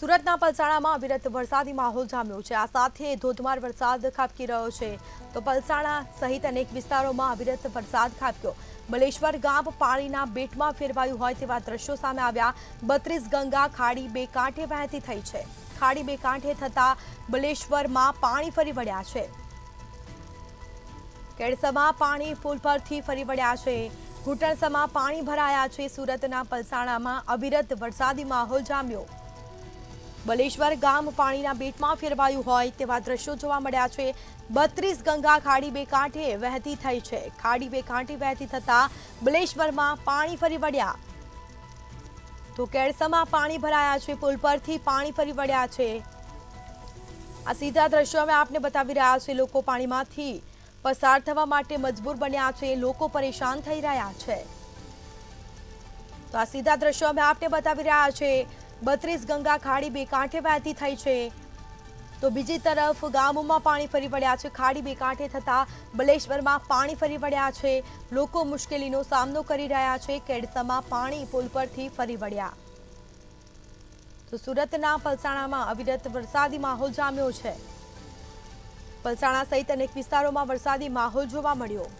સુરતના પલસાણામાં અવિરત વરસાદી માહોલ જામ્યો છે। આ સાથે ધોધમાર વરસાદ ખાબકી રહ્યો છે તો પલસાણા સહિત અનેક વિસ્તારોમાં અવિરત વરસાદ ખાબક્યો। બલેશ્વર ગામ પાણીના બેટમાં ફેરવાયું હોય તેવા દ્રશ્યો સામે આવ્યા। 32 ગંગા ખાડી બે કાંઠે વહેતી થઈ છે। ખાડી બે કાંઠે થતા બલેશ્વરમાં પાણી ફરી વળ્યા છે। કેડસમાં પાણી પુલ પરથી ફરી વળ્યા છે। ઘૂંટણસમાં પાણી ભરાયા છે। સુરતના પલસાણામાં અવિરત વરસાદી માહોલ જામ્યો। બલેશ્વર ગામ પાણીના બેટમાં ફેરવાયું હોય તેવા દ્રશ્યો જોવા મળ્યા છે। 32 ગંગા ખાડી બે કાંઠે વહેતી થઈ છે। ખાડી બે કાંઠે વહેતી થતા બલેશ્વરમાં પાણી ફરી વળ્યા તો કેડસમાં પાણી ભરાયા છે। પુલ પરથી પાણી ફરી વળ્યા છે। આ સીધા દ્રશ્યો અમે આપને બતાવી રહ્યા છે। લોકો પાણીમાંથી પસાર થવા માટે મજબૂર બન્યા છે। લોકો પરેશાન થઈ રહ્યા છે તો આ સીધા દ્રશ્યો અમે આપને બતાવી રહ્યા છે। 32 ગંગા ખાડી બે કાંઠે વહેતી થઈ છે તો બીજી તરફ ગામોમાં પાણી ફરી વળ્યા છે। ખાડી બે કાંઠે થતા બલેશ્વરમાં પાણી ફરી વળ્યા છે। લોકો મુશ્કેલીનો સામનો કરી રહ્યા છે। કેડસમાં પાણી પુલ પરથી ફરી વળ્યા તો સુરતના પલસાણામાં અવિરત વરસાદી માહોલ જામ્યો છે। પલસાણા સહિત અનેક વિસ્તારોમાં વરસાદી માહોલ જોવા મળ્યો।